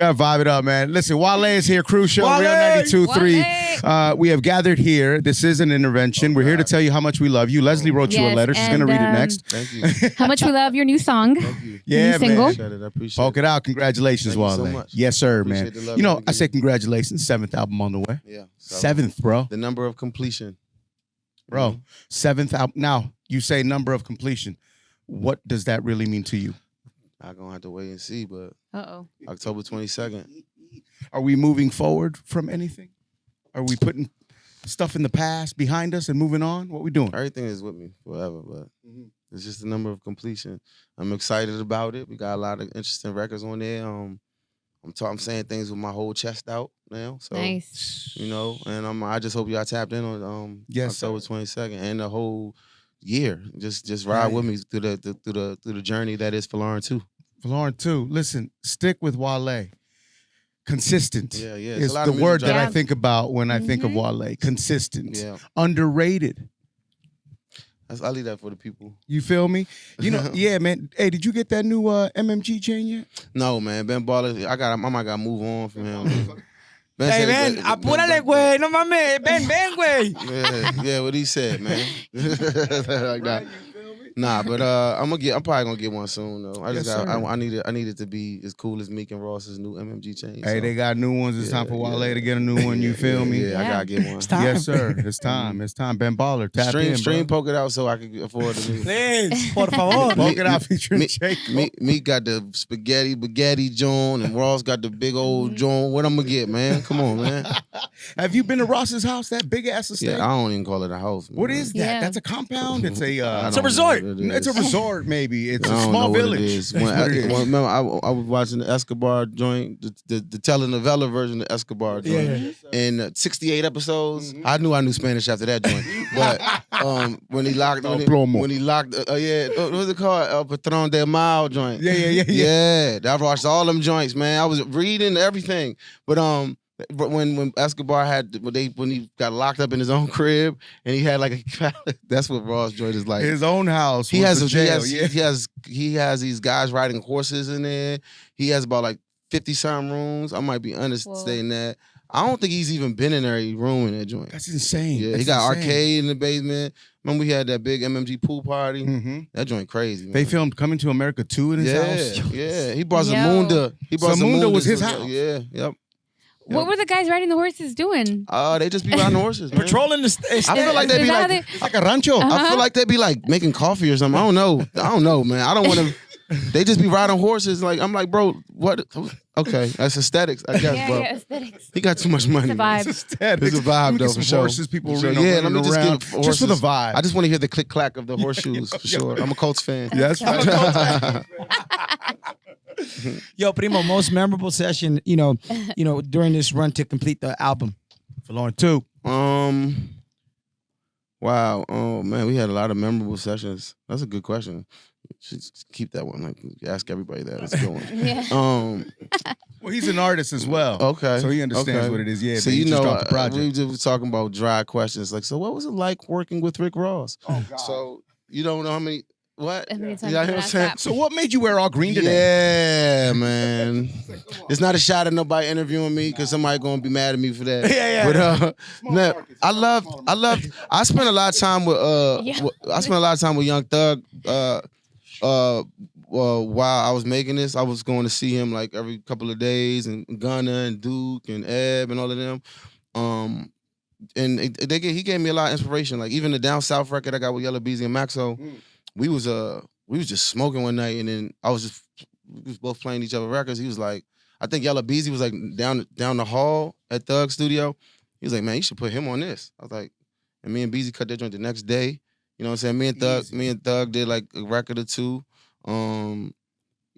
Gotta vibe it up, man. Listen, Wale is here, Crew Show, Wale! Real 92.3. We have gathered here. This is an intervention. We're here to tell you how much we love you. Leslie wrote you a Yes, letter. She's going to read it next. Thank you. How much we love your new song. Thank you. Yeah, New single? man. Appreciate it. I appreciate Poke it out. Congratulations, Thank you so Wale. much. Yes, sir, Appreciate man. the love You know, that we I give say you. congratulations. 7th album on the way. Yeah. So, 7th, bro. the number of completion. Bro, 7th album. Now, you say number of completion. What does that really mean to you? I'm going to have to wait and see, but Uh-oh. October 22nd. Are we moving forward from anything? Are we putting stuff in the past behind us and moving on? What we doing? Everything is with me forever, but it's just the number of completion. I'm excited about it. We got a lot of interesting records on there. I'm saying things with my whole chest out now. So, Nice. you know, and I just hope y'all tapped in on Yes, October 22nd and the whole year. Just ride with me through the journey that is Folarin 2. Folarin 2. Listen, stick with Wale. Consistent Yeah. is the word that I dropping. think about when I think of Wale. Consistent. Yeah. Underrated. I'll leave that for the people. You feel me? You know, yeah, man. Hey, did you get that new MMG chain yet? No, man. Ben Baller, I might gotta move on from him. Ben Hey, said- ven, apúrale, güey. No mames. Ven, güey. Yeah, what he said, man. Like that. Nah, but I'm probably gonna get one soon though. I just Yes, sir. I need it to be as cool as Meek and Ross's new MMG chain. Hey, so. they got new ones. It's time for Wale to get a new one. You feel me? Yeah, I gotta get one. It's time. Yes, sir. It's time. It's time. Ben Baller, tap in, Stream, bro. poke it out so I can afford the new. Please, por favor. Poke it out featuring Me- Jacob. Meek got the spaghetti John, and Ross got the big old John. What I'm gonna get, man? Come on, man. Have you been to Ross's house? That big ass estate? Yeah, I don't even call it a house. Man. What is that? Yeah. That's a compound. It's a. I It's don't a resort. know what it It's a is. resort, maybe. It's I a don't small know what village. it is. That's what it is. Remember, I was watching the Escobar joint, the telenovela version of Escobar joint, in 68 episodes. I knew Spanish after that joint, but when he locked, what was it called? Patron del Mal joint. Yeah. I watched all them joints, man. I was reading everything, but when Escobar when he got locked up in his own crib and he had like that's what Ross joint is like. His own house. He was has, the jail. he has these guys riding horses in there. He has about like 50-something rooms. I might be understating that. I don't think he's even been in every room in that joint. That's insane. Yeah, That's he got insane. arcade in the basement. Remember we had that big MMG pool party? Mhm. That joint crazy, man. They filmed Coming to America 2 in his house. Yeah. He brought Yo. Zamunda. Zamunda was his house. Yeah, yep. What were the guys riding the horses doing? They just be riding horses, man. Patrolling the station. I feel like they'd Is be that how like, they- Like a rancho. I feel like they'd be like making coffee or something. I don't know, man. I don't want to. They just be riding horses. Like I'm like, bro, what? Okay, that's aesthetics, I guess, bro. Yeah, aesthetics. He got too much money. It's a man. vibe. It's a vibe, Let me though, get some for sure. horses, people For sure. running Yeah, let me just around. get Just for the horses. vibe. I just want to hear the click clack of the horseshoes for sure. I'm a Colts fan. Yes, Yo, Primo, most memorable session, during this run to complete the album. Folarin 2. Wow. Oh man, we had a lot of memorable sessions. That's a good question. Should keep that one. Like ask everybody that. It's a good one. Yeah. Well, he's an artist as well. Okay. So he understands what it is. Yeah, So but he you just know, dropped the project. we just talking about dry questions. Like, so what was it like working with Rick Ross? Oh, God. So you don't know how many. What? How many times Yeah, did I stop? So what made you wear all green today? Yeah, man. It's not a shot at nobody interviewing me because somebody gonna be mad at me for that. Yeah. But no, I spent a lot of time with I spent a lot of time with Young Thug. While I was making this, I was going to see him like every couple of days, and Gunna and Duke and Ebb and all of them. And he gave me a lot of inspiration. Like even the Down South record I got with Yella Beezy and Maxo. We was just smoking one night, and then we was both playing each other records. He was like, I think Yella Beezy was like down the hall at Thug's studio. He was like, man, you should put him on this. I was like, and me and Beezy cut that joint the next day. You know what I'm saying? Me and Thug did like a record or two.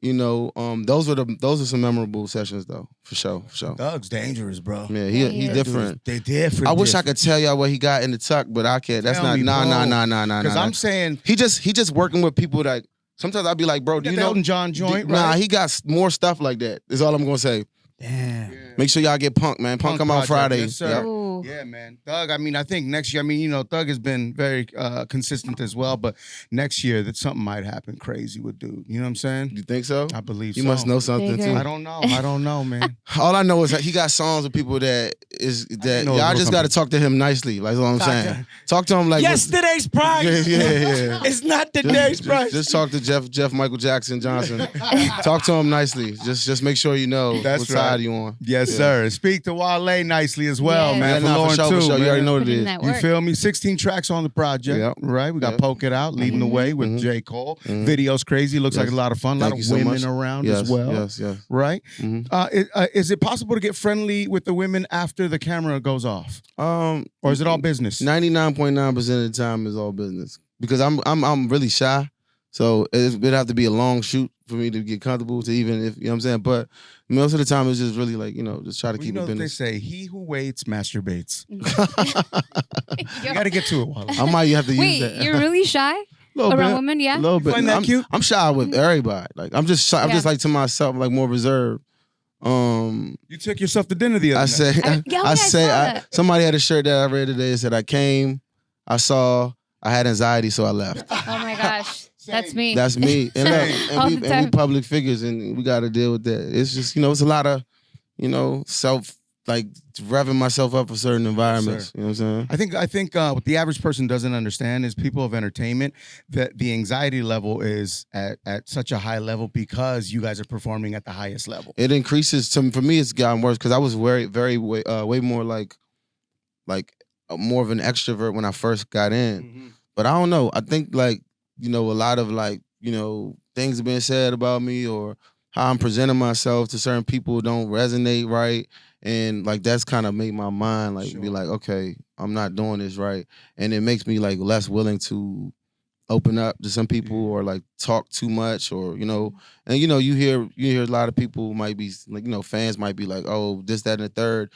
Those are some memorable sessions though, for sure. Thug's dangerous, bro. Yeah, he different. They different. I wish I could tell y'all what he got in the tuck, but I can't. That's Tell not me, nah. Because I'm saying He just working with people that sometimes I'd be like, bro, do got you the know Elton John joint, Nah, right? he got more stuff like that. Is all I'm gonna say. Damn. Make sure y'all get Punk, man. Punk come out Project, Friday. yes, sir. Yep. Ooh. Ooh. Yeah, man. Thug, I mean, I think next year, I mean, Thug has been very consistent as well, but next year that something might happen crazy with dude. You know what I'm saying? You think so? I believe You so. must know something Bigger. too. I don't know, man. All I know is that he got songs with people that know y'all a just little got to something. talk to him nicely. Like, that's what I'm saying. Talk to him like Yesterday's price. Yeah. It's not today's price. Just talk to Jeff Michael Jackson Johnson. Talk to him nicely. Just make sure you know That's what side right. you on. Yes, sir. Speak to Wale nicely as well, Yes. man. Yeah, For nah, Lauren for too, sure. You man. already know what Put it in is. that You work. feel me? 16 tracks on the project, Yep. right? We got Yep. Poke It Out, Leading the Way with J. Cole. Video's crazy. Looks like a lot of fun. A lot Thank of you so women much. around Yes, as well. Yes. Right? Mhm. Is it possible to get friendly with the women after the camera goes off? Or is it all business? 99.9% of the time is all business because I'm really shy, so it'd have to be a long shoot for me to get comfortable to even if you know what I'm saying. But most of the time it's just really like just try to Well, keep you know it what they business. say, he who waits masturbates. Yo. You got to get to it, Wale. I might have to use Wait, that. you're really shy Little around bit. women? Yeah. A little bit. find that cute? I'm shy with everybody. Like I'm just shy. I'm Yeah. just like to myself, like more reserved. You took yourself to dinner the other I night. say, yeah, I I say, saw that. somebody had a shirt that I read today that said, I came, I saw, I had anxiety, so I left. Oh my gosh, that's me. That's me. And, look, All and, the we time. public figures and we got to deal with that. It's just, it's a lot of, self, like revving myself up for certain environments. You know what I'm saying? I think what the average person doesn't understand is people of entertainment that the anxiety level is at such a high level because you guys are performing at the highest level. It increases. For me, it's gotten worse because I was way more like more of an extrovert when I first got in. But I don't know. I think a lot of things are being said about me or how I'm presenting myself to certain people don't resonate right. And that's kind of made my mind be like, okay, I'm not doing this right. And it makes me less willing to open up to some people or talk too much or, and you hear a lot of people might be fans might be like, oh, this, that, and the third.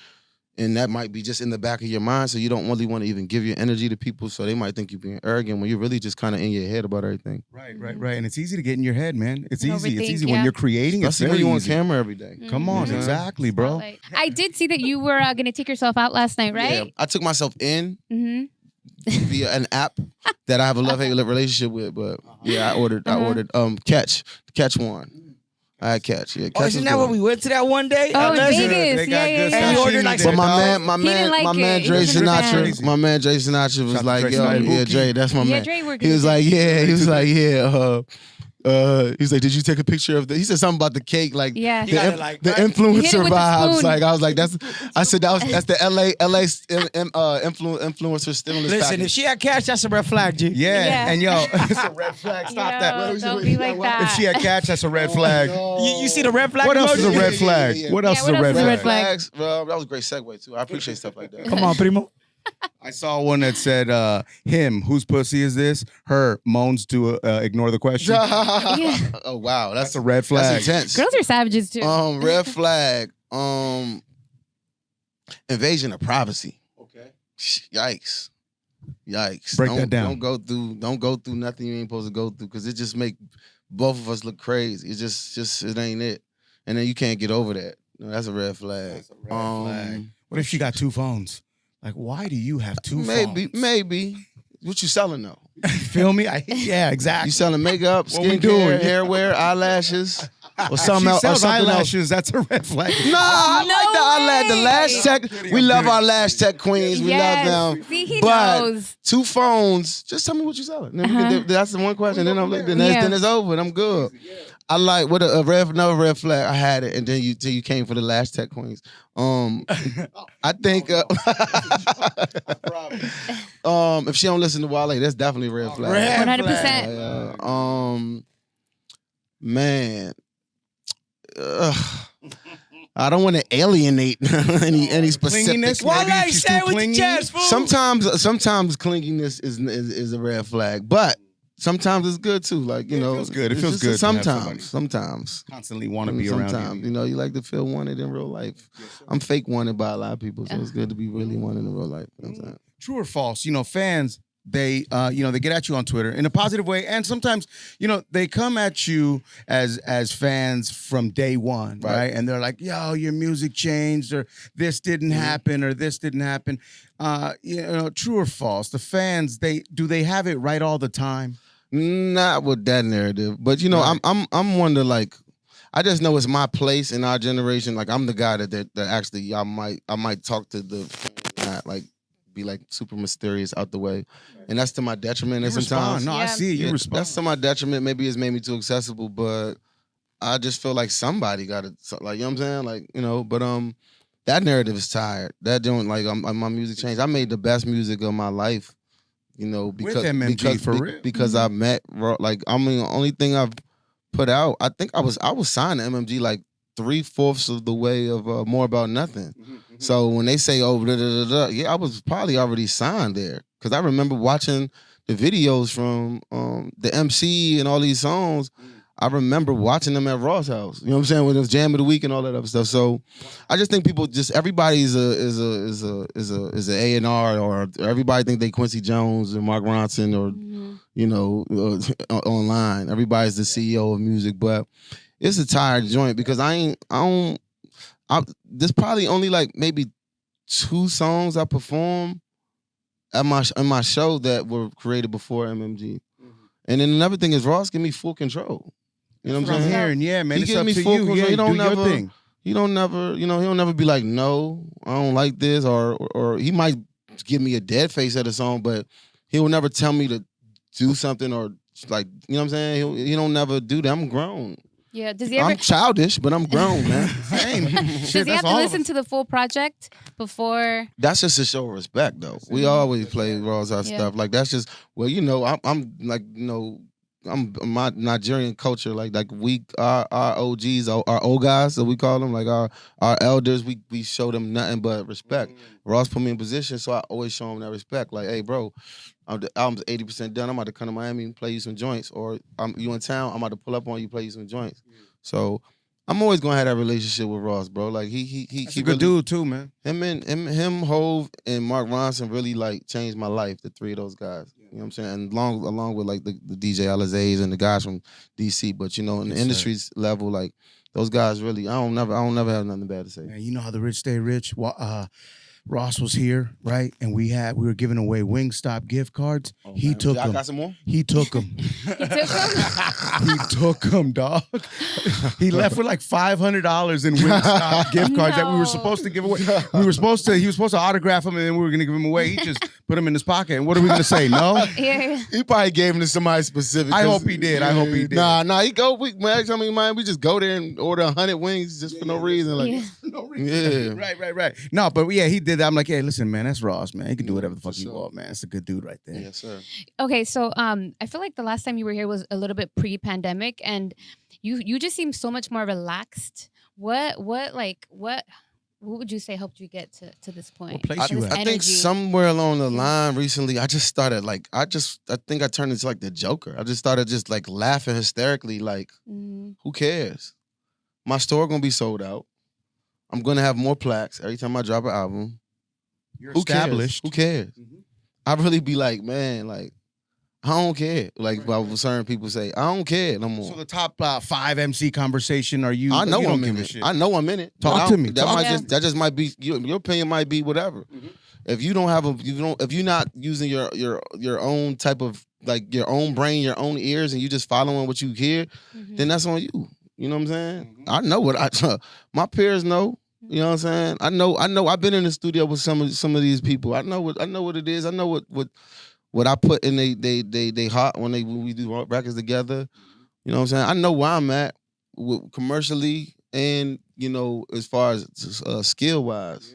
And that might be just in the back of your mind. So you don't really want to even give your energy to people. So they might think you're being arrogant when you're really just kind of in your head about everything. Right. And it's easy to get in your head, man. It's And easy. It's overthink, easy yeah. when you're creating. It's Especially very when you're on easy. camera every day. Come on, Mhm. exactly, bro. Spotlight. I did see that you were going to take yourself out last night, Yeah, right? I took myself in Mm-hmm. via an app that I have a love-hate relationship with. But yeah, I ordered Catch one. I had Catch. Yeah, Catch Oh, was isn't that good. what we went to that one day? Oh, in Listen, Vegas. They got Yeah, good yeah, And you yeah. ordered like sashimi But there, my dog. man, He didn't like my it. man He Dre wasn't a fan. Sinatra, my man Dre Sinatra was Shout out like, to Dre yo, Sinatra. yeah, Dre, that's my Yeah, man. Dre worked He was good. like, yeah, he was like, yeah, he was like, did you take a picture of the? He said something about the cake, like Yeah. You the, got in- it, like, the right? Hit it influencer with the vibes. spoon. Like I was like, that's the LA influencer stimulus Listen, package. if she had cash, that's a red flag, G. Yeah. Yeah. And yo, it's a red flag. Stop Yo, that. don't be like that. If she had catch, that's a red flag. You see the red flag What else is a emoji? red flag? yeah. What else Yeah, is a what red else is a flag? red flag? Flags, bro, that was a great segue too. I appreciate stuff like that. Come on, primo. I saw one that said, him, whose pussy is this? Her, moans to ignore the question. Oh wow, That's a red flag. That's intense. Girls are savages too. Red flag. Invasion of privacy. Okay. Yikes. Break that down. Don't go through nothing you ain't supposed to go through because it just make both of us look crazy. It just it ain't it. And then you can't get over that. That's a red flag. That's a red flag. What if she got two phones? Like, why do you have two phones? Maybe. What you selling though? You feel me? Yeah, exactly. You selling makeup, What we skincare, doing? hair wear, eyelashes, or If something she else? Or sells something else? eyelashes, that's a red flag. Nah, I No like the eyelash. The way. lash tech. We love our lash tech queens. We Yes. love them. See, he But knows. two phones. Just tell me what you're selling. Then we can, that's the one question. Then I'm like, then it's over. And I'm good. I like what another red flag. I had it, and then you came for the lash tech queens. I think if she don't listen to Wale, that's definitely a red flag. Red 100%. Man. I don't want to alienate any specific. Clinginess? Wale, Maybe she's say it too with clingy? your chest, fool. Sometimes clinginess is a red flag, but sometimes it's good too. Like It feels good. It it's feels just good to have somebody. sometimes. Constantly want to be around Sometimes, you. you like to feel wanted in real life. I'm fake wanted by a lot of people, so it's good to be really wanted in real life. You know what I'm saying? True or false? Fans they they get at you on Twitter in a positive way, and sometimes they come at you as fans from day one, right? And they're like, "Yo, your music changed, or this didn't happen, or this didn't happen." True or false? The fans, they have it right all the time? Not with that narrative, but Right. I'm one to like. I just know it's my place in our generation. Like I'm the guy that actually I might talk to the not like be like super mysterious out the way, and that's to my detriment. You And respond. sometimes No, I Yeah. see it. You respond. that's to my detriment. Maybe it's made me too accessible, but I just feel like somebody got to like you know what I'm saying, like but that narrative is tired. That don't like my music changed. I made the best music of my life. Because MMG, for real. because I met like I mean the only thing I've put out. I think I was signed to MMG like 3/4 of the way of More About Nothing. So when they say yeah, I was probably already signed there because I remember watching the videos from the MC and all these songs. I remember watching them at Ross House. You know what I'm saying? When it was Jam of the Week and all that other stuff. So I just think people everybody's is a A&R or everybody think they Quincy Jones and Mark Ronson or online. Everybody's the CEO of music, but it's a tired joint because there's probably only like maybe 2 songs I perform at my show that were created before MMG. And then another thing is Ross give me full control. You know what I'm I'm saying? hearing, yeah, man. He It's give up me to full you. control. Yeah, He don't do your never- thing. He don't never, he'll never be like, no, I don't like this, or he might give me a dead face at a song, but he will never tell me to do something or like, you know what I'm saying? He don't never do that. I'm grown. Yeah. Does he ever? I'm childish, but I'm grown, man. Same. Does he have to listen to the full project before? That's just a show of respect, though. We always play Raw's our Yeah. stuff. Like that's just I'm like I'm my Nigerian culture. Like our OGs, our old guys, that we call them, like our elders. We show them nothing but respect. Ross put me in position, so I always show him that respect. Like, hey, bro, the album's 80% done. I'm about to come to Miami and play you some joints, or you in town. I'm about to pull up on you, play you some joints. So I'm always gonna have that relationship with Ross, bro. Like He's he a good really, dude too, man. him, Hove, and Mark Ronson really like changed my life. The 3 of those guys, you know what I'm saying, and along with like the DJ Alizés and the guys from DC. But in the Yes, sir. industry's level, like those guys really, I don't never have nothing bad to say. Man, you know how the rich stay rich. Ross was here, right? And we were giving away Wingstop gift cards. He took I them. got some more. He took them. He took him? He took them, dog. He left with like $500 in Wingstop gift cards that we were No. supposed to give away. He was supposed to autograph them, and then we were going to give them away. He just put them in his pocket. And what are we going to say? No? Yeah. He probably gave him to somebody specific. I hope he did. I hope he did. Nah. He go. Man, I mean, man, we just go there and order 100 wings just for no reason. Like, Yeah. No reason. Yeah. Right. No, but yeah, he did that. I'm like, hey, listen, man, that's Ross, man. He can do whatever the fuck For he sure. want, man. It's a good dude right there. yes, sir. Okay, so I feel like the last time you were here was a little bit pre-pandemic, and you just seem so much more relaxed. What would you say helped you get to this point? What place I, you This at? I think energy. somewhere along the line recently, I just started like I think I turned into like the Joker. I just started just like laughing hysterically, like Mhm. who cares? My store gonna be sold out. I'm gonna have more plaques every time I drop an album. You're Who established. cares? Who cares? I really be like, man, like I don't care. Like what certain people say, I don't care no more. So the top 5 MC conversation, are you? I know you don't I'm in give a it. shit. I know I'm in it. Talk But I to don't- me. That Talk might to me. just that just might be your opinion might be whatever. If you don't have if you're not using your own type of like your own brain, your own ears, and you just following what you hear, Mhm. then that's on you. You know what I'm saying? I know what my peers know. You know what I'm saying? I know. I've been in the studio with some of these people. I know what it is. I know what I put in they heart when we do records together. You know what I'm saying? I know where I'm at commercially and as far as skill wise.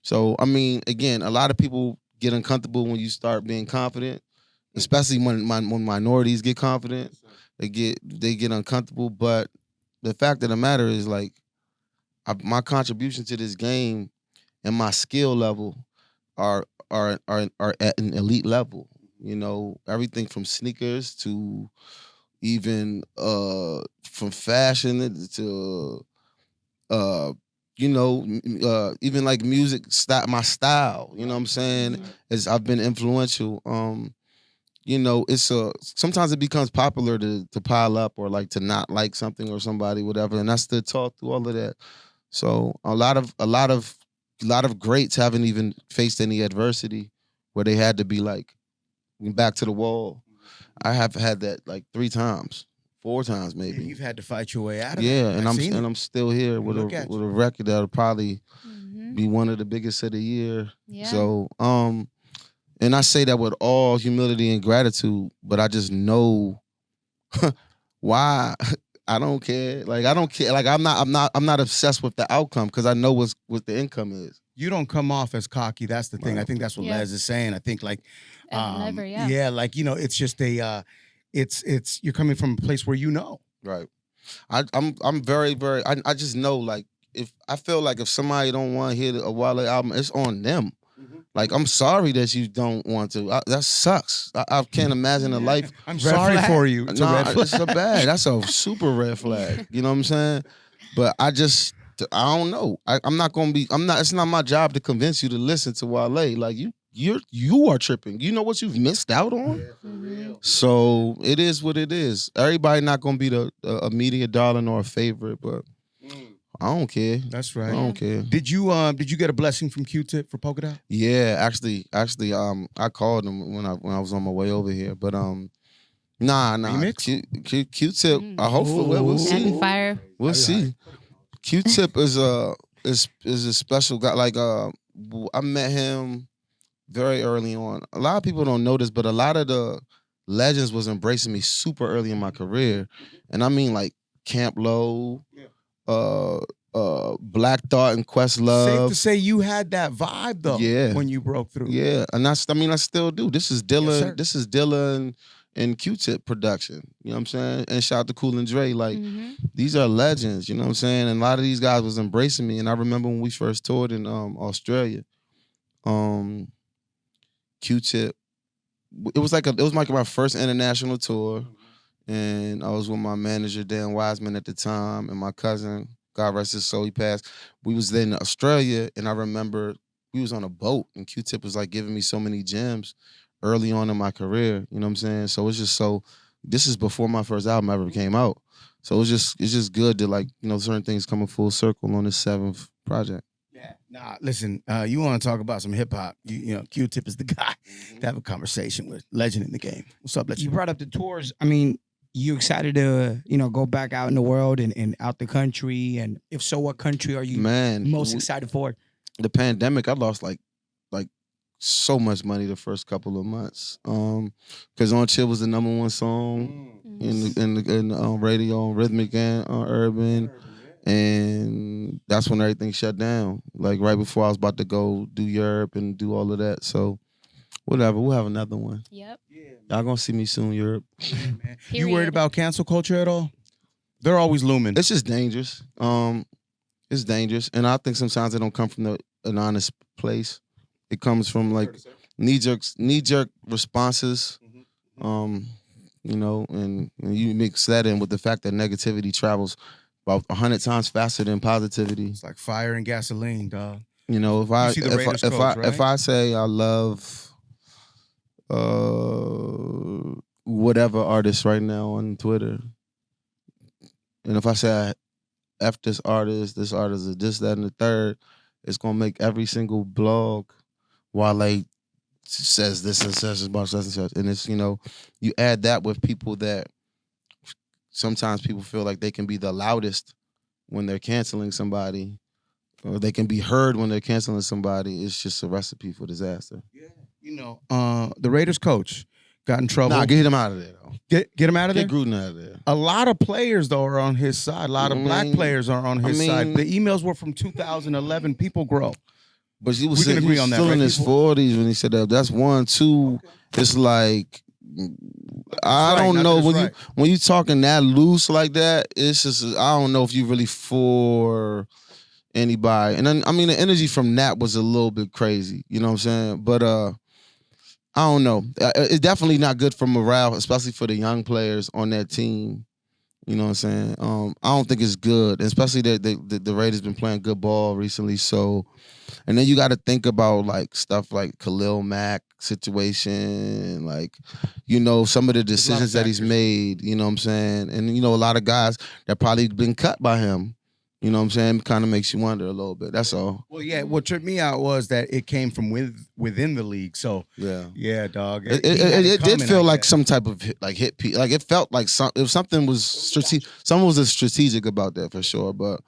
So I mean, again, a lot of people get uncomfortable when you start being confident, especially when minorities get confident. They get uncomfortable. But the fact of the matter is, like, my contribution to this game and my skill level are at an elite level. Everything from sneakers to even from fashion to you know, even like music style, my style, you know what I'm saying? Is I've been influential. You know, sometimes it becomes popular to pile up or like to not like something or somebody, whatever, and that's the talk through all of that. So a lot of greats haven't even faced any adversity where they had to be like back to the wall. I have had that like 3 times, 4 times Yeah, maybe. you've had to fight your way out of Yeah, that. and I've seen it. I'm still here with Look at with you. a record that'll probably Mm-hmm. be one of the biggest of the year. Yeah. So, and I say that with all humility and gratitude, but I just know why I don't care. Like I don't care. Like I'm not obsessed with the outcome because I know what the income is. You don't come off as cocky. That's the thing. I Right. think that's what Yeah. Les is saying. I think like, Never, yeah. like it's just it's you're coming from a place where you know. Right. I'm very very. I just know like if I feel like if somebody don't want to hear a Wale album, it's on them. Like I'm sorry that you don't want to. That sucks. I can't imagine a life. I'm Red sorry flag. for you. It's a red flag. It's a bad. That's a super red flag. You know what I'm saying? But I don't know. I'm not gonna be. I'm not. It's not my job to convince you to listen to Wale. Like you are tripping. You know what you've missed out on. Mm-hmm. So it is what it is. Everybody not gonna be the immediate darling or a favorite, but I don't care. That's I right. don't care. Did you get a blessing from Q-Tip for Polka Dot? Yeah, actually, I called him when I was on my way over here, but nah, Remix? Q-Tip. I hopefully we'll see. Rapid fire. We'll see. Q-Tip is a special guy. Like I met him very early on. A lot of people don't know this, but a lot of the legends was embracing me super early in my career, and I mean like Camp Low, Black Thought and Questlove. Safe to say you had that vibe though. Yeah. When you broke through. Yeah, and I still do. This is Dilla. sir. This is Dilla and Q-Tip production. You know what I'm saying? And shout out to Cool and Dre. Like these are legends. You know what I'm saying? And a lot of these guys was embracing me. And I remember when we first toured in Australia. Q-Tip. It was like my first international tour, and I was with my manager Dan Wiseman at the time, and my cousin, God rest his soul, he passed. We was then in Australia, and I remember we was on a boat, and Q-Tip was like giving me so many gems early on in my career. You know what I'm saying? So it's just this is before my first album ever came out. So it's just good to like, you know, certain things coming full circle on this 7th project. Yeah. Nah, listen, you want to talk about some hip hop. You know, Q-Tip is the guy to have a conversation with. Legend in the game. What's up, You Legend? brought up the tours. I mean, you excited to, go back out in the world and out the country? And if so, what country are you most excited for? The pandemic, I lost like so much money the first couple of months. Cause On Chill was the #1 song in the radio, on Rhythmic and on Urban. And that's when everything shut down. Like right before I was about to go do Europe and do all of that. So whatever, we'll have another one. Yep. Y'all gonna see me soon, Europe. You worried about cancel culture at all? They're always looming. It's just dangerous. It's dangerous. And I think sometimes it don't come from an honest place. It comes from like knee-jerk responses. And you mix that in with the fact that negativity travels about 100 times faster than positivity. It's like fire and gasoline, dog. You know, You see the Raiders coach, right? if I say I love whatever artist right now on Twitter, and if I say I F this artist, is this, that, and the third, it's gonna make every single blog Wale says this and says about such and such. And it's, you add that with people that sometimes people feel like they can be the loudest when they're canceling somebody, or they can be heard when they're canceling somebody. It's just a recipe for disaster. Yeah. The Raiders coach got in trouble. Nah, get him out of there, though. Get him out of there? Get Gruden out of there. A lot of players, though, are on his side. A lot of black players are on his side. The emails were from 2011. People grow. But he was, We can agree on that, still right? in his 40s when he said that. That's one. Two, it's like, I don't know. When you talking that loose like that, it's just, I don't know if you really for anybody. And then, I mean, the energy from Nat was a little bit crazy. You know what I'm saying? But I don't know. It's definitely not good for morale, especially for the young players on that team. You know what I'm saying? I don't think it's good, especially that the Raiders been playing good ball recently. So, and then you got to think about like stuff like Khalil Mack situation, like, you know, some of the decisions that he's made. You know what I'm saying? And you know, a lot of guys that probably been cut by him. You know what I'm saying? Kind of makes you wonder a little bit. That's all. Well, yeah. What tripped me out was that it came from within the league. So yeah, dog. It did feel like some type of hit piece. Like it felt like if something was strategic. Someone was strategic about that for sure. But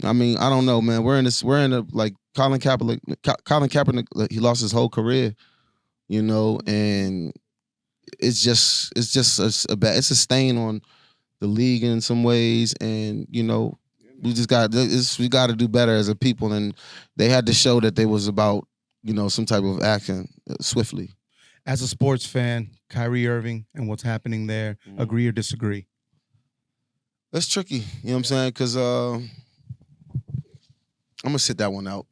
I mean, I don't know, man. We're in a like Colin Kaepernick. He lost his whole career. You know, and it's just it's a stain on the league in some ways, and you know. We got to do better as a people, and they had to show that they was about, you know, some type of action swiftly. As a sports fan, Kyrie Irving and what's happening there, agree or disagree? That's tricky, you know what I'm saying? Because I'm gonna sit that one out.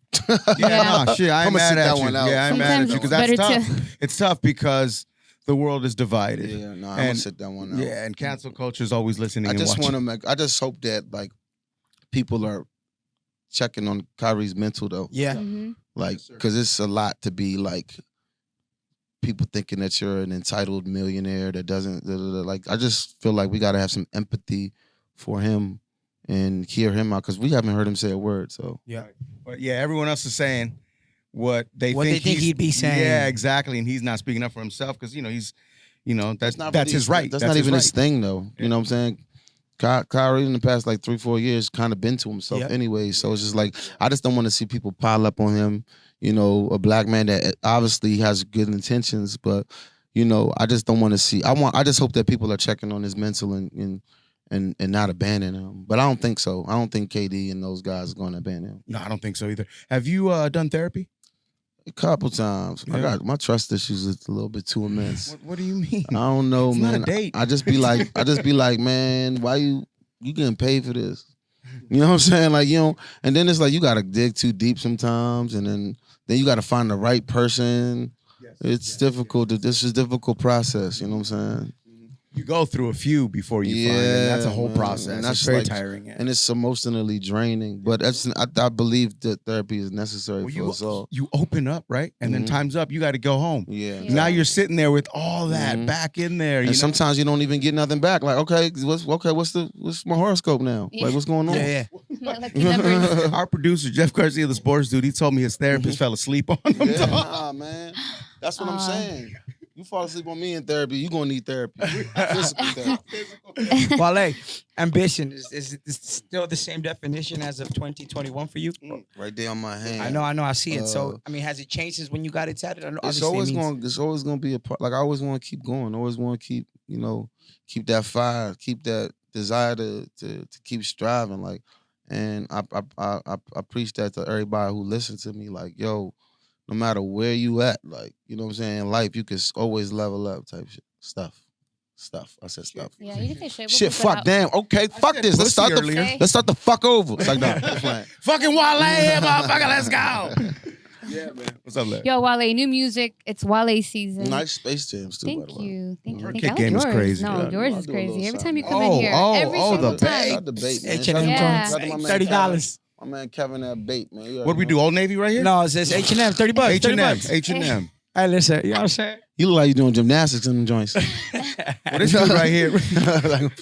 Yeah, no, shit, I'm mad at you. One out. Yeah, I'm mad at you because that's tough. to- It's tough because the world is divided. Yeah, no, I'm gonna sit that one out. Yeah, and cancel culture is always listening. I just want to I just hope that like people are checking on Kyrie's mental though. Yeah. Mhm. Like, because it's a lot to be like people thinking that you're an entitled millionaire that doesn't like. I just feel like we got to have some empathy for him and hear him out because we haven't heard him say a word. So Yeah. But yeah, everyone else is saying what they What think they think he'd be saying. Yeah, exactly, and he's not speaking up for himself because you know he's, you know that's really his right. That's not even his thing though. Yeah. You know what I'm saying? Kyrie in the past like 3-4 years kind of been to himself anyway. So it's just like I just don't want to see people pile up on him. You know, a black man that obviously has good intentions, but you know, I just don't want to see. I just hope that people are checking on his mental and not abandoning him. But I don't think so. I don't think KD and those guys are going to abandon him. No, I don't think so either. Have you done therapy? A couple times. Yeah. I got my trust issues is a little bit too immense. What do you mean? I don't know, It's man. not a date. I just be like, man, why you getting paid for this? You know what I'm saying? Like, you know, and then it's like you gotta dig too deep sometimes, and then you gotta find the right person. It's difficult. This is a difficult process. You know what I'm saying? You go through a few before you find it. That's a whole man. process. And It's that's very like- tiring. And it's emotionally draining. But I believe that therapy is necessary Well, for us all. you open up, right? And then Mhm. time's up. You got to go home. Yeah. Yeah. Now you're sitting there with all that Mhm. back in there. And sometimes you don't even get nothing back. Like, what's my horoscope now? Yeah. Like, what's going on? Yeah. Not like the numbers. Our producer Jeff Garcia, the sports dude, he told me his therapist fell asleep on him. Yeah, nah, man. That's what I'm saying. You fall asleep on me in therapy, you gonna need therapy. Physical therapy. Wale, ambition is still the same definition as of 2021 for you? Right there on my hand. I know, I see it. So, I mean, has it changed since when you got it tatted? I know, It's obviously always gonna be a part. Like I always want to keep going. Always want to keep, keep that fire, keep that desire to keep striving. Like, and I preach that to everybody who listens to me. Like, yo, no matter where you at, like, you know what I'm saying, in life, you can always level up type shit. Stuff. I said stuff. Yeah, you can say shit. We'll Shit, bleep it fuck, out. damn. Okay, fuck said this. Let's pussy start earlier. let's start the fuck over. It's like that. Fucking Wale, motherfucker, let's go. Yeah, man. What's up, Larry? Yo, Wale, new music. It's Wale season. Nice Space Jams too, by Thank the way. you. Thank you. Her Thank kick you. I game like is yours. crazy. No, Yeah, yours I'll is do a crazy. little Every time you something. come in here, every the single bait. time. Not the bait, man. H&M Yeah. Shout out to my man $30. My man Kevin that bait, man. You already What we know. do? Old Navy right here? No, it says H&M, $30. H&M. $30. H&M. Hey, listen, you know what I'm saying? You look like you're doing gymnastics in them joints. Well, this dude right here.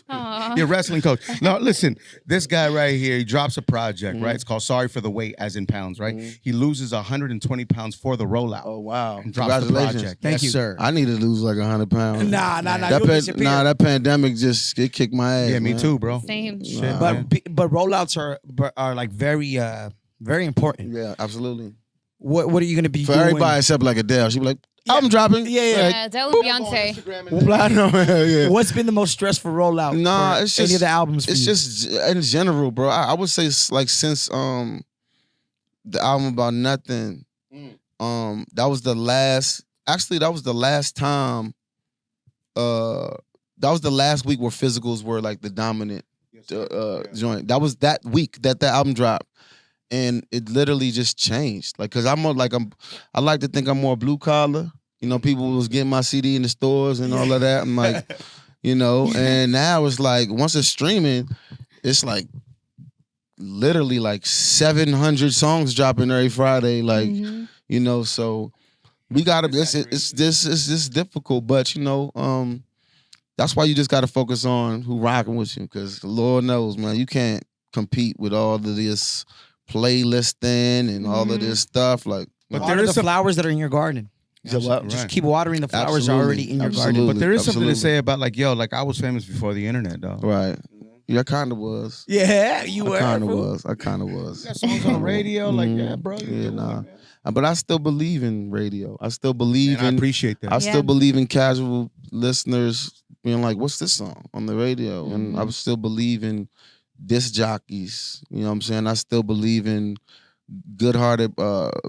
Aw. You're a wrestling coach. No, listen, this guy right here, he drops a project, right? It's called Sorry for the Weight, as in pounds, right? He loses 120 pounds for the rollout. Oh wow! And drops the Congratulations. project. Thank yes, you. sir. I need to lose like 100 pounds. Nah, That you'll disappear. that pandemic just it kicked my ass. Yeah, me man. too, bro. Same. Shit, Nah. man. But rollouts are like very important. Yeah, absolutely. What are you gonna be For doing? everybody except like Adele, she be like, "I'm dropping." Yeah, yeah. Like, Yeah, Adele and Beyonce. I know, yeah. What's been the most stressful rollout? Nah, for it's just any of the albums. For It's you? just in general, bro. I would say like since the album About Nothing, that was the last. Actually, that was the last time. That was the last week where physicals were like the dominant joint. That was that week that album dropped. And it literally just changed. Like, cause I like to think I'm more blue collar. You know, people was getting my CD in the stores and all of that. I'm like, you know. And now it's like once it's streaming, it's like literally like 700 songs dropping every Friday, like you know. So we gotta. It's difficult, but you know, that's why you just gotta focus on who rocking with you, because Lord knows, man, you can't compete with all of this playlisting and all of this stuff. Like, but there is the flowers that are in your garden. Just keep watering the flowers that are already in your garden. But there is something to say about like, yo, like I was famous before the internet, though. Right. Yeah, I kind of was. Yeah, you were. I kind of was. You got songs on the radio, like, yeah, bro. Yeah, nah. But I still believe in radio. I still believe in. I appreciate that. I still believe in casual listeners being like, "What's this song on the radio?" And I still believe in disc jockeys. You know what I'm saying? I still believe in good-hearted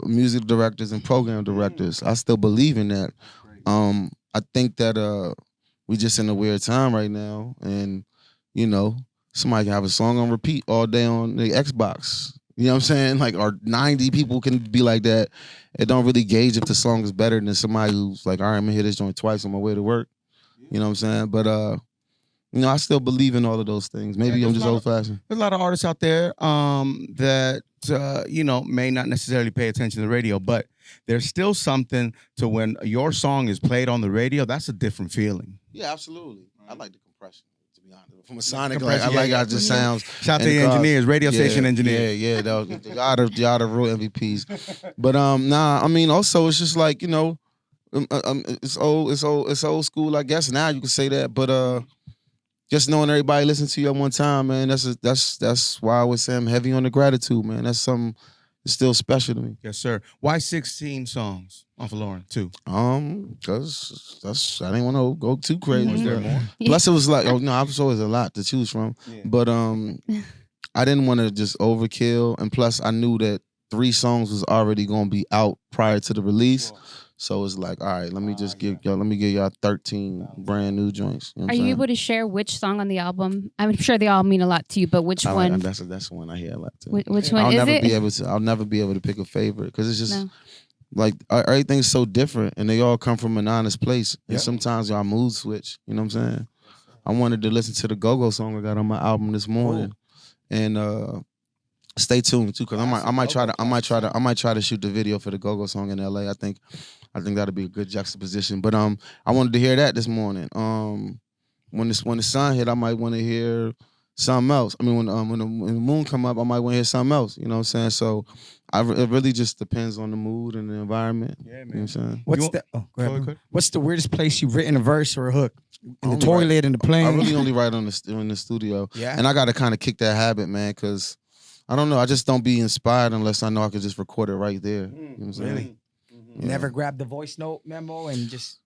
music directors and program directors. I still believe in that. I think that we just in a weird time right now, and you know, somebody can have a song on repeat all day on the Xbox. You know what I'm saying? Like, or 90 people can be like that. It don't really gauge if the song is better than somebody who's like, all right, I'm gonna hear this joint twice on my way to work. You know what I'm saying? But you know, I still believe in all of those things. Maybe I'm just old fashioned. There's a lot of artists out there that you know, may not necessarily pay attention to the radio, but there's still something to when your song is played on the radio. That's a different feeling. Yeah, absolutely. I like the compression. From a sonic, like, I like how it just sounds. Shout out to the engineers, radio station engineers. Yeah, y'all the real MVPs. But nah, I mean, also it's just like, you know, it's old school, I guess. Now you can say that, but just knowing everybody listen to you at one time, man, that's why I would say I'm heavy on the gratitude, man. That's something that's still special to me. Yes, sir. Why 16 songs on Folarin, too? Cause I didn't want to go too crazy. Was there more? Plus, it was like, I was always a lot to choose from. Yeah. But I didn't want to just overkill, and plus, I knew that 3 songs was already gonna be out prior to the release. So it's like, all right, let me just give y'all 13 brand new joints. You know Are you able to share which song on the album? I'm sure they all mean a lot to you, but which one? That's the one I hear a lot too. Which one is it? I'll never be able to pick a favorite because it's just like everything's so different, and they all come from an honest place. And sometimes y'all mood switch. You know what I'm saying? I wanted to listen to the Go-Go song I got on my album this morning, and stay tuned too, because I might try to shoot the video for the Go-Go song in LA. I think that'll be a good juxtaposition. But I wanted to hear that this morning. When the sun hit, I might want to hear something else. I mean, when the moon come up, I might want to hear something else. You know what I'm saying? So it really just depends on the mood and the environment. Yeah, man. You know what I'm saying? What's the weirdest place you've written a verse or a hook? In the toilet, in the plane? I really only write in the studio. Yeah. And I got to kind of kick that habit, man, because I don't know. I just don't be inspired unless I know I could just record it right there. You know what I'm saying? Really? Yeah. Never grab the voice note memo and just...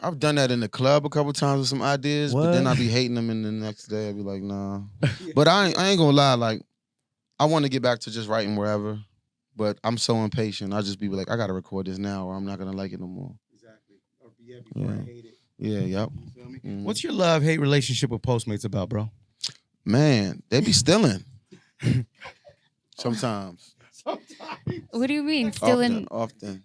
I've done that in the club a couple times with some ideas, but then I'll be hating them, and the next day I'll be like, nah. But I ain't gonna lie, like, I want to get back to just writing wherever, but I'm so impatient. I'll just be like, I gotta record this now, or I'm not gonna like it no more. Exactly. Or before I hate it. Yeah, yep. You feel me? What's your love-hate relationship with Postmates about, bro? Man, they be stealing. Sometimes. What do you mean? Stealing? Often.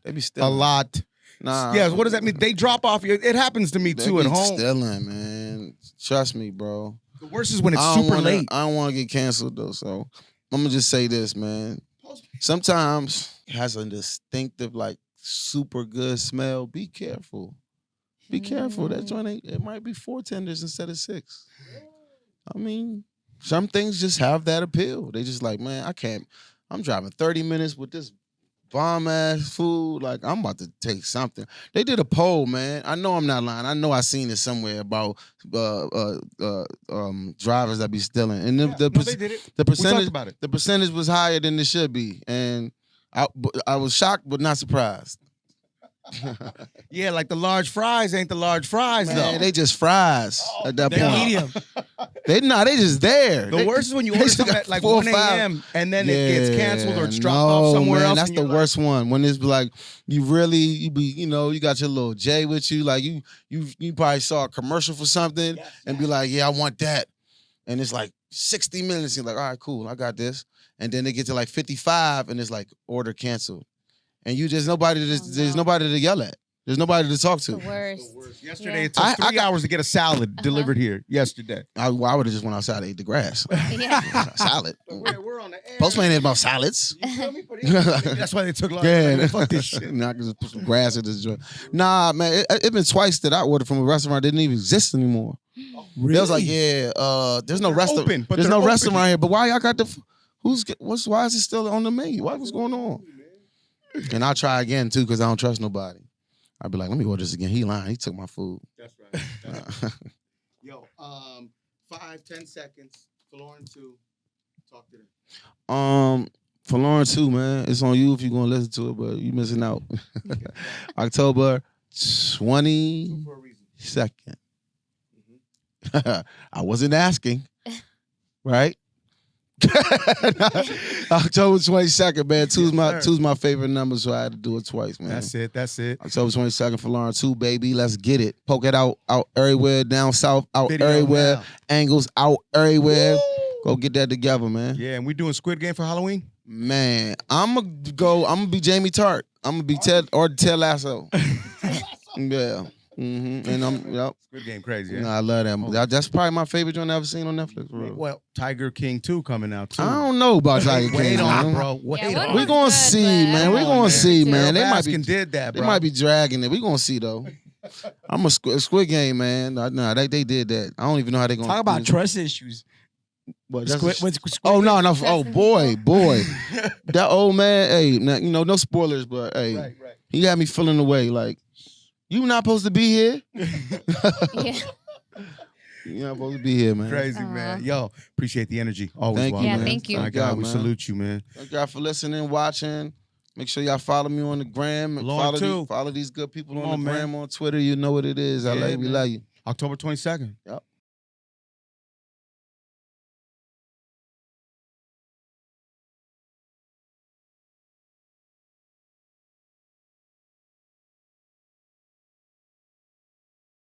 They be stealing. A lot. Nah. Yeah, what does that mean? They drop off you. It happens to me too at home. Stealing, man. Trust me, bro. The worst is when it's super late. I don't want to get canceled though, so I'm gonna just say this, man. Sometimes it has a distinctive, like, super good smell. Be careful. Be careful. That joint, it might be 4 tenders instead of 6. I mean, some things just have that appeal. They just like, man, I'm driving 30 minutes with this bomb ass food. Like, I'm about to take something. They did a poll, man. I know I'm not lying. I know I seen it somewhere about drivers that be stealing. And they did it. The percentage, we talked about it. The percentage was higher than it should be. And I was shocked but not surprised. Yeah, like the large fries ain't the large fries, man, though. They just fries at that point. Medium. They just there. The worst is when you order something at like 1 a.m. and then it gets canceled or it's dropped off somewhere else. That's the worst one. When it's like you got your little J with you, like you probably saw a commercial for something and be like, yeah, I want that. And it's like 60 minutes. You're like, all right, cool, I got this. And then they get to like 55 and it's like order canceled. And there's nobody to yell at. There's nobody to talk The to. worst. Yesterday, it took 3 hours to get a salad delivered here. Yesterday, I would have just went outside and ate the grass. Yeah. Salad. we're on the air. Postman ain't about salads. You feel me? That's why they took long. Yeah, Fuck this shit. Now I can just put some grass in this joint. Nah, man, it been twice that I ordered from a restaurant that didn't even exist anymore. Really? They was like, yeah, there's no restaurant. open, but There's they're no open. restaurant here. But why y'all got the? Why is it still on the menu? What's going on? And I'll try again too because I don't trust nobody. I'd be like, let me order this again. He lying. He took my food. That's right. Yo, 5-10 seconds. Folarin 2. Talk to them. Folarin 2, man. It's on you if you're gonna listen to it, but you missing out. October 22nd. I wasn't asking, right? October 22nd, man. Two's my favorite number, so I had to do it twice, man. That's it. October 22nd for Folarin 2, baby. Let's get it. Poke it out everywhere, down south, out Video everywhere, now. angles out everywhere. Woo! Go get that together, man. Yeah, and we doing Squid Game for Halloween? Man, I'm gonna be Jamie Tart. I'm gonna be Ted Lasso. Yeah. Mm-hmm. And yep. Squid Game crazy, yeah? No, I love that movie. That's probably my favorite joint I've ever seen on Netflix, bro. Well, Tiger King 2 coming out, too. I don't know about Tiger King. Wait on it, man. bro. Wait Yeah, on what it. was We gonna good, see, but man. We I gonna don't see, know. man. They Carole might be Baskin did that, bro. They might be dragging it. We gonna see though. I'm a Squid Game, man. Nah, they did that. I don't even know how they gonna Talk about do this. trust issues. What, that's Squid, Oh no! Oh Trusting boy. That old man. Hey, now, no spoilers, but hey, Right. he had me feeling away. Like, you not supposed to be here. Yeah. You're not supposed to be here, man. Crazy, man. Yo, appreciate the energy. Always Thank welcome, you, Yeah, man. thank you. My God, we man. salute you, man. Thank y'all for listening, watching. Make sure y'all follow me on the gram. And Lord, too. follow these good people Come on on, the man. gram, on Twitter. You know what it is. Yeah, We man. love you. October 22nd. Yep.